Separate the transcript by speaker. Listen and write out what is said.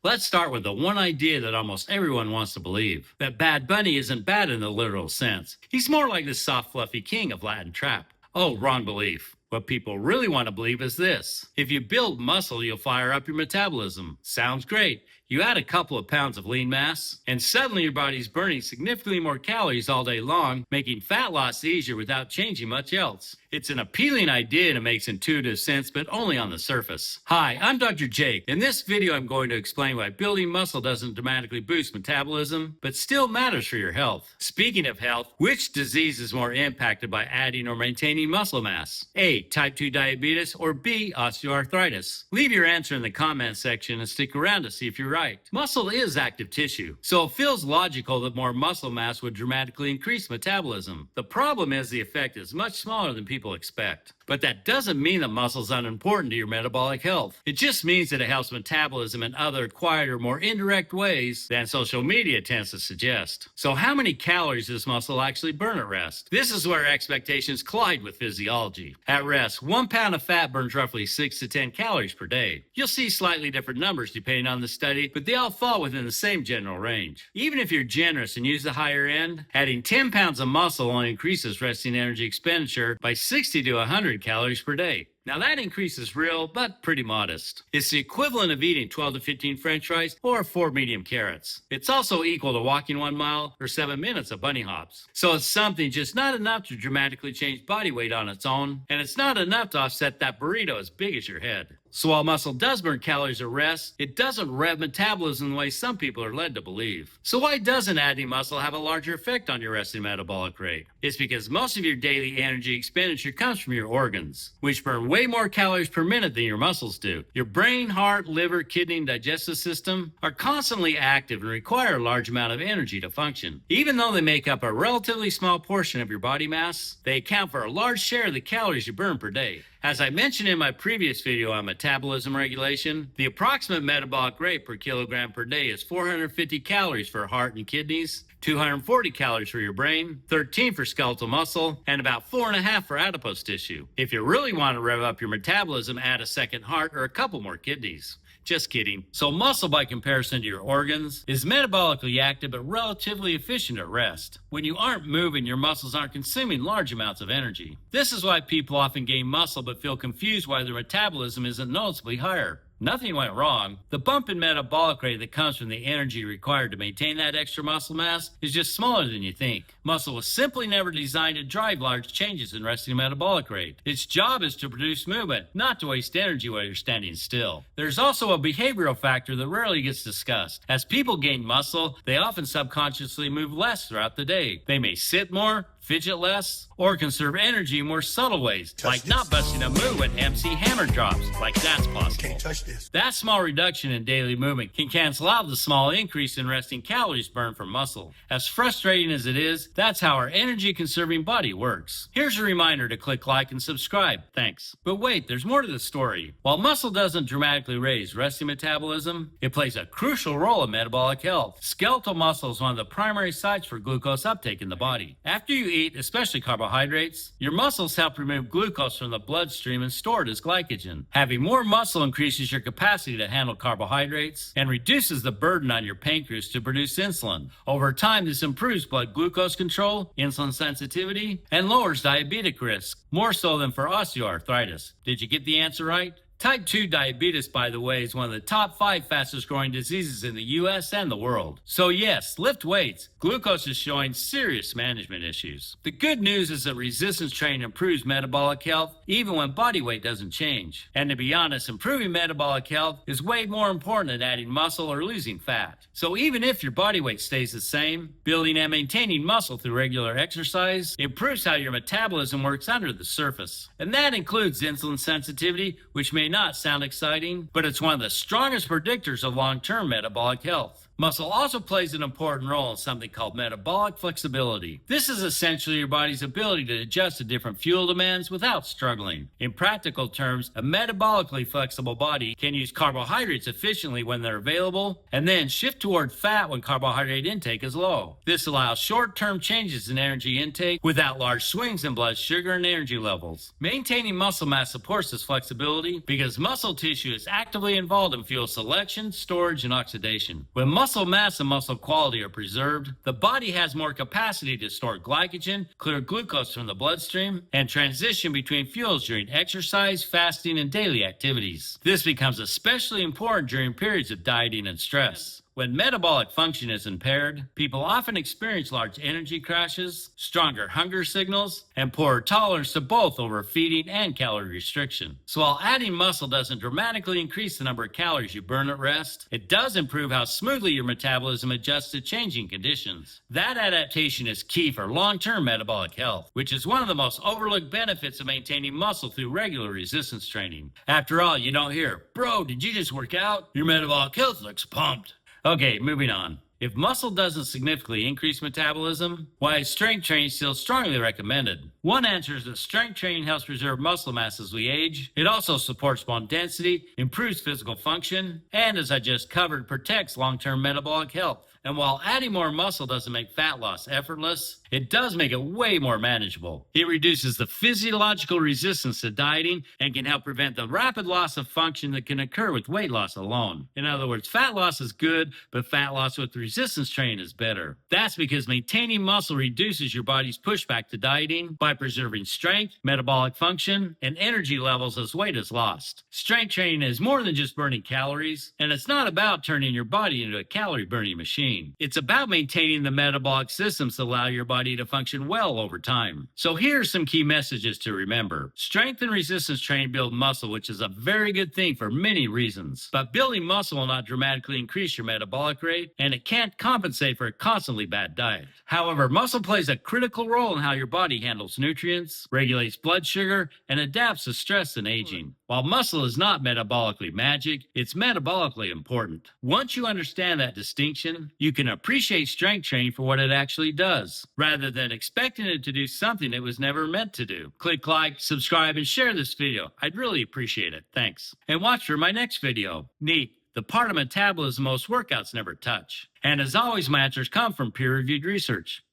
Speaker 1: Let's start with the one idea that almost everyone wants to believe, that Bad Bunny isn't bad in the literal sense. He's more like the soft, fluffy king of Latin trap. Oh, wrong belief. What people really want to believe is this. If you build muscle, you'll fire up your metabolism. Sounds great. You add a couple of pounds of lean mass, and suddenly your body's burning significantly more calories all day long, making fat loss easier without changing much else. It's an appealing idea and it makes intuitive sense, but only on the surface. Hi, I'm Dr. Jake. In this video, I'm going to explain why building muscle doesn't dramatically boost metabolism, but still matters for your health. Speaking of health, which disease is more impacted by adding or maintaining muscle mass? A, type 2 diabetes, or B, osteoarthritis? Leave your answer in the comment section and stick around to see if you're right. Muscle is active tissue, so it feels logical that more muscle mass would dramatically increase metabolism. The problem is the effect is much smaller than people expect. But that doesn't mean that muscle is unimportant to your metabolic health. It just means that it helps metabolism in other quieter, more indirect ways than social media tends to suggest. So how many calories does muscle actually burn at rest? This is where expectations collide with physiology. At rest, 1 pound of fat burns roughly 6 to 10 calories per day. You'll see slightly different numbers depending on the study, but they all fall within the same general range. Even if you're generous and use the higher end, adding 10 pounds of muscle only increases resting energy expenditure by 60 to 100 calories per day. Now that increase is real, but pretty modest. It's the equivalent of eating 12 to 15 french fries or 4 medium carrots. It's also equal to walking 1 mile or 7 minutes of bunny hops. So it's something just not enough to dramatically change body weight on its own, and it's not enough to offset that burrito as big as your head. So while muscle does burn calories at rest, it doesn't rev metabolism the way some people are led to believe. So why doesn't adding muscle have a larger effect on your resting metabolic rate? It's because most of your daily energy expenditure comes from your organs, which burn way more calories per minute than your muscles do. Your brain, heart, liver, kidney, and digestive system are constantly active and require a large amount of energy to function. Even though they make up a relatively small portion of your body mass, they account for a large share of the calories you burn per day. As I mentioned in my previous video on metabolism regulation, the approximate metabolic rate per kilogram per day is 450 calories for heart and kidneys, 240 calories for your brain, 13 for skeletal muscle, and about 4.5 for adipose tissue. If you really want to rev up your metabolism, add a second heart or a couple more kidneys. Just kidding. So muscle, by comparison to your organs, is metabolically active but relatively efficient at rest. When you aren't moving, your muscles aren't consuming large amounts of energy. This is why people often gain muscle but feel confused why their metabolism isn't noticeably higher. Nothing went wrong. The bump in metabolic rate that comes from the energy required to maintain that extra muscle mass is just smaller than you think. Muscle was simply never designed to drive large changes in resting metabolic rate. Its job is to produce movement, not to waste energy while you're standing still. There's also a behavioral factor that rarely gets discussed. As people gain muscle, they often subconsciously move less throughout the day. They may sit more, fidget less, or conserve energy in more subtle ways, like not busting a move when MC hammer drops, like that's possible.
Speaker 2: Can't touch this.
Speaker 1: That small reduction in daily movement can cancel out the small increase in resting calories burned from muscle. As frustrating as it is, that's how our energy-conserving body works. Here's a reminder to click like and subscribe. Thanks. But wait, there's more to the story. While muscle doesn't dramatically raise resting metabolism, it plays a crucial role in metabolic health. Skeletal muscle is one of the primary sites for glucose uptake in the body. After you eat, especially carbohydrates, your muscles help remove glucose from the bloodstream and store it as glycogen. Having more muscle increases your capacity to handle carbohydrates and reduces the burden on your pancreas to produce insulin. Over time, this improves blood glucose control, insulin sensitivity, and lowers diabetic risk, more so than for osteoarthritis. Did you get the answer right? Type 2 diabetes, by the way, is one of the top 5 fastest growing diseases in the US and the world. So yes, lift weights. Glucose is showing serious management issues. The good news is that resistance training improves metabolic health even when body weight doesn't change. And to be honest, improving metabolic health is way more important than adding muscle or losing fat. So even if your body weight stays the same, building and maintaining muscle through regular exercise improves how your metabolism works under the surface. And that includes insulin sensitivity, which may not sound exciting, but it's one of the strongest predictors of long-term metabolic health. Muscle also plays an important role in something called metabolic flexibility. This is essentially your body's ability to adjust to different fuel demands without struggling. In practical terms, a metabolically flexible body can use carbohydrates efficiently when they're available and then shift toward fat when carbohydrate intake is low. This allows short-term changes in energy intake without large swings in blood sugar and energy levels. Maintaining muscle mass supports this flexibility because muscle tissue is actively involved in fuel selection, storage, and oxidation. When muscle mass and muscle quality are preserved, the body has more capacity to store glycogen, clear glucose from the bloodstream, and transition between fuels during exercise, fasting, and daily activities. This becomes especially important during periods of dieting and stress. When metabolic function is impaired, people often experience large energy crashes, stronger hunger signals, and poorer tolerance to both overfeeding and calorie restriction. So while adding muscle doesn't dramatically increase the number of calories you burn at rest, it does improve how smoothly your metabolism adjusts to changing conditions. That adaptation is key for long-term metabolic health, which is one of the most overlooked benefits of maintaining muscle through regular resistance training. After all, you don't hear, "Bro, did you just work out? Your metabolic health looks pumped." Okay, moving on. If muscle doesn't significantly increase metabolism, why is strength training still strongly recommended? One answer is that strength training helps preserve muscle mass as we age. It also supports bone density, improves physical function, and as I just covered, protects long-term metabolic health. And while adding more muscle doesn't make fat loss effortless, it does make it way more manageable. It reduces the physiological resistance to dieting and can help prevent the rapid loss of function that can occur with weight loss alone. In other words, fat loss is good, but fat loss with resistance training is better. That's because maintaining muscle reduces your body's pushback to dieting by preserving strength, metabolic function, and energy levels as weight is lost. Strength training is more than just burning calories, and it's not about turning your body into a calorie-burning machine. It's about maintaining the metabolic systems that allow your body to function well over time. So here are some key messages to remember. Strength and resistance training build muscle, which is a very good thing for many reasons. But building muscle will not dramatically increase your metabolic rate, and it can't compensate for a constantly bad diet. However, muscle plays a critical role in how your body handles nutrients, regulates blood sugar, and adapts to stress and aging. While muscle is not metabolically magic, it's metabolically important. Once you understand that distinction, you can appreciate strength training for what it actually does, rather than expecting it to do something it was never meant to do. Click like, subscribe, and share this video. I'd really appreciate it. Thanks. And watch for my next video. Neat. The part of metabolism most workouts never touch. And as always, my answers come from peer-reviewed research.